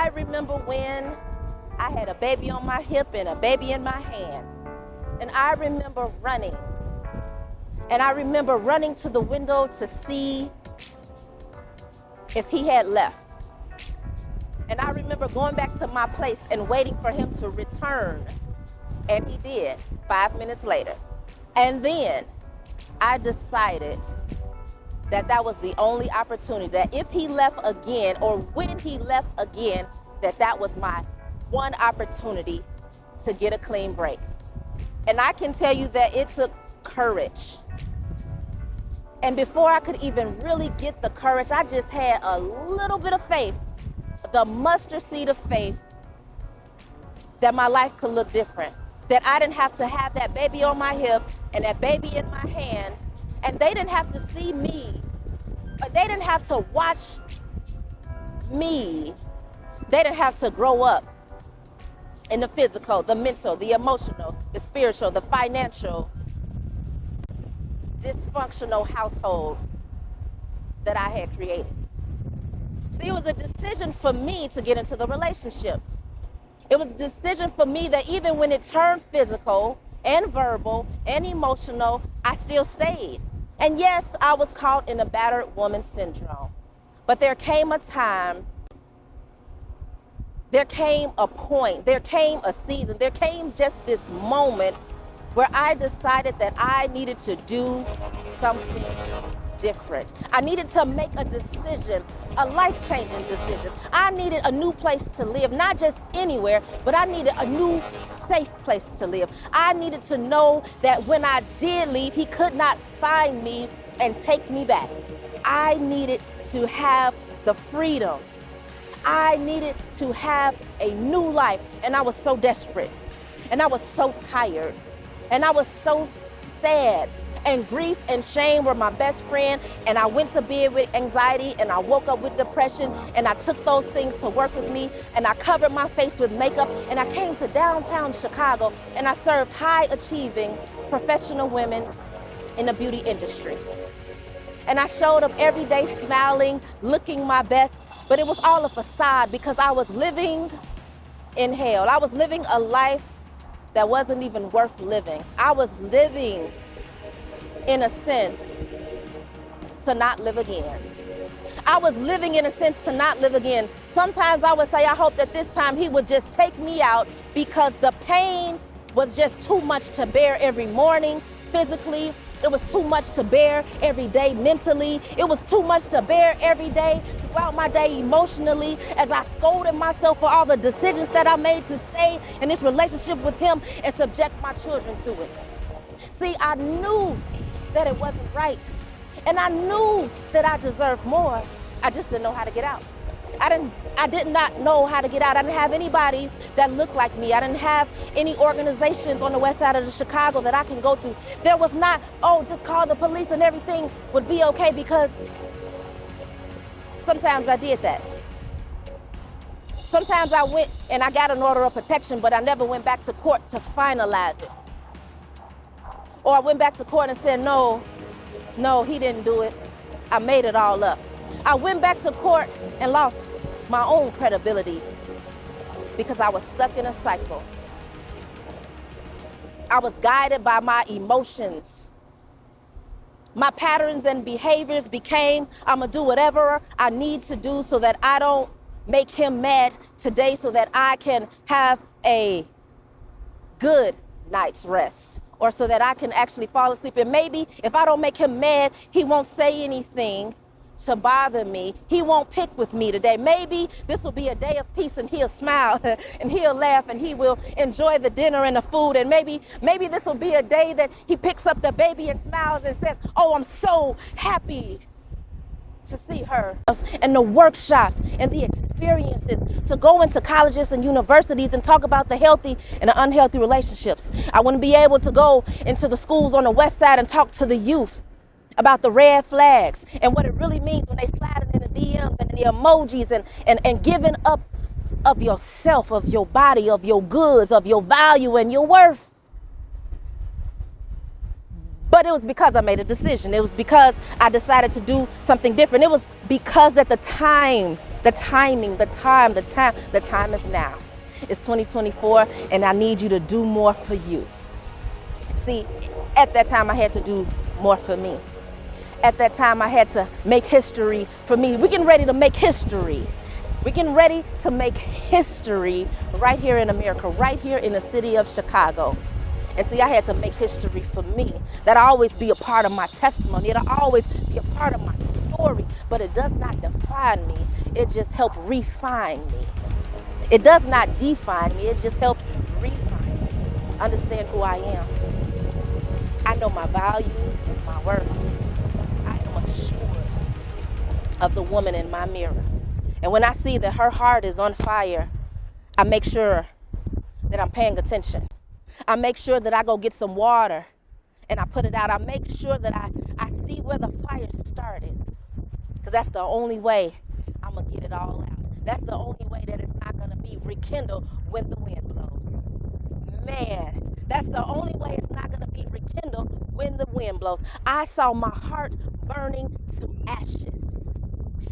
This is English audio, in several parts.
I remember when I had a baby on my hip and a baby in my hand. And I remember running. And I remember running to the window to see if he had left. And I remember going back to my place and waiting for him to return. And he did 5 minutes later. And then I decided that that was the only opportunity, that if he left again or when he left again, that was my one opportunity to get a clean break. And I can tell you that it took courage. And before I could even really get the courage, I just had a little bit of faith, the mustard seed of faith, that my life could look different. That I didn't have to have that baby on my hip and that baby in my hand, and they didn't have to see me, or they didn't have to watch me. They didn't have to grow up in the physical, the mental, the emotional, the spiritual, the financial, dysfunctional household that I had created. See, it was a decision for me to get into the relationship. It was a decision for me that even when it turned physical and verbal and emotional, I still stayed. And yes, I was caught in a battered woman syndrome. But there came a time, there came a point, there came a season, there came just this moment where I decided that I needed to do something different. I needed to make a decision, a life-changing decision. I needed a new place to live, not just anywhere, but I needed a new safe place to live. I needed to know that when I did leave, he could not find me and take me back. I needed to have the freedom. I needed to have a new life, and I was so desperate, and I was so tired, and I was so sad. And grief and shame were my best friend, and I went to bed with anxiety, and I woke up with depression, and I took those things to work with me, and I covered my face with makeup, and I came to downtown Chicago, and I served high-achieving professional women in the beauty industry. And I showed up every day smiling, looking my best, but it was all a facade because I was living in hell. I was living a life that wasn't even worth living. I was living, in a sense, to not live again. I was living in a sense to not live again. Sometimes I would say, I hope that this time he would just take me out because the pain was just too much to bear every morning physically. It was too much to bear every day mentally. It was too much to bear every day throughout my day emotionally as I scolded myself for all the decisions that I made to stay in this relationship with him and subject my children to it. See, I knew that it wasn't right. And I knew that I deserved more. I just didn't know how to get out. I did not know how to get out. I didn't have anybody that looked like me. I didn't have any organizations on the west side of Chicago that I can go to. There was not, oh, just call the police and everything would be okay, because sometimes I did that. Sometimes I went and I got an order of protection, but I never went back to court to finalize it. Or I went back to court and said, no, he didn't do it. I made it all up. I went back to court and lost my own credibility because I was stuck in a cycle. I was guided by my emotions. My patterns and behaviors became, I'm gonna do whatever I need to do so that I don't make him mad today, so that I can have a good night's rest, or so that I can actually fall asleep. And maybe if I don't make him mad, he won't say anything to bother me. He won't pick with me today. Maybe this will be a day of peace and he'll smile and he'll laugh and he will enjoy the dinner and the food. And maybe this will be a day that he picks up the baby and smiles and says, oh, I'm so happy to see her. And the workshops and the experiences to go into colleges and universities and talk about the healthy and the unhealthy relationships. I want to be able to go into the schools on the west side and talk to the youth about the red flags and what it really means when they slide it in the DMs and the emojis and giving up of yourself, of your body, of your goods, of your value and your worth. But it was because I made a decision. It was because I decided to do something different. It was because that the time is now. It's 2024, and I need you to do more for you. See, at that time I had to do more for me. At that time I had to make history for me. We're getting ready to make history. We're getting ready to make history right here in America, right here in the city of Chicago. And see, I had to make history for me. That'll always be a part of my testimony. It'll always be a part of my story, but it does not define me. It just helped refine me. It does not define me. It just helped refine me. Understand who I am. I know my value, my worth. I am assured of the woman in my mirror. And when I see that her heart is on fire, I make sure that I'm paying attention. I make sure that I go get some water and I put it out. I make sure that I see where the fire started, because that's the only way I'm going to get it all out. That's the only way that it's not going to be rekindled when the wind blows. Man, that's the only way it's not going to be rekindled when the wind blows. I saw my heart burning to ashes,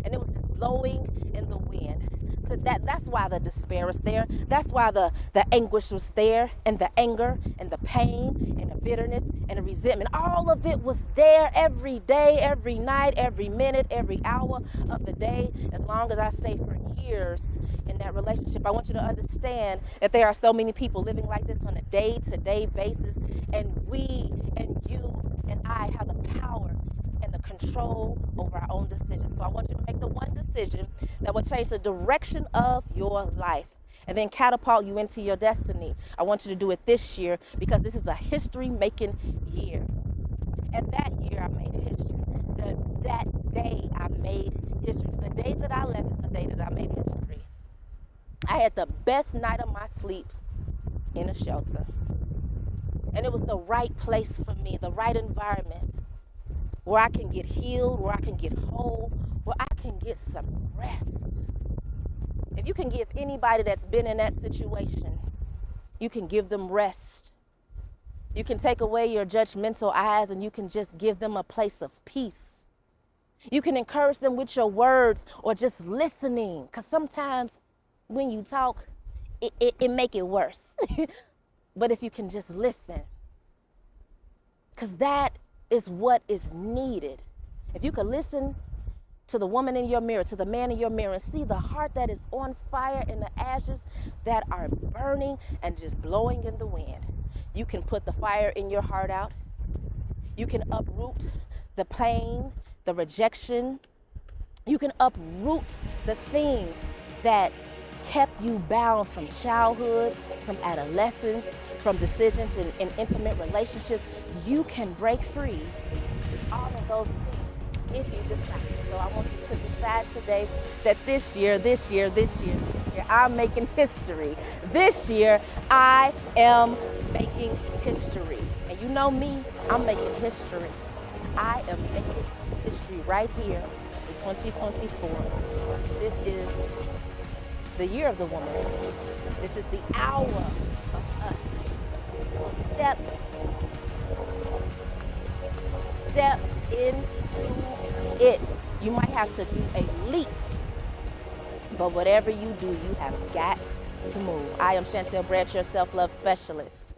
and it was just blowing in the wind. So that's why the despair was there. That's why the anguish was there, and the anger and the pain and the bitterness and the resentment. All of it was there every day, every night, every minute, every hour of the day. As long as I stayed for years in that relationship, I want you to understand that there are so many people living like this on a day-to-day basis, and we and you and I have the power and the control over our own decisions. So I want you to make the one decision that will change the direction of your life and then catapult you into your destiny. I want you to do it this year, because this is a history-making year. And that year I made history. That day I made history. The day that I left is the day that I made history. I had the best night of my sleep in a shelter. And it was the right place for me, the right environment, where I can get healed, where I can get whole, where I can get some rest. If you can give anybody that's been in that situation, you can give them rest. You can take away your judgmental eyes and you can just give them a place of peace. You can encourage them with your words or just listening, because sometimes when you talk, it make it worse. But if you can just listen, because that is what is needed. If you could listen to the woman in your mirror, to the man in your mirror, and see the heart that is on fire and the ashes that are burning and just blowing in the wind, you can put the fire in your heart out. You can uproot the pain, the rejection. You can uproot the things that kept you bound from childhood, from adolescence, from decisions in intimate relationships. You can break free all of those things if you decide. So I want you to decide today that this year, I'm making history. This year, I am making history. And you know me, I'm making history. I am making history right here in 2024. This is the year of the woman. This is the hour of us. So step into it. You might have to do a leap, but whatever you do, you have got to move. I am Chantelle Branch, your self-love specialist.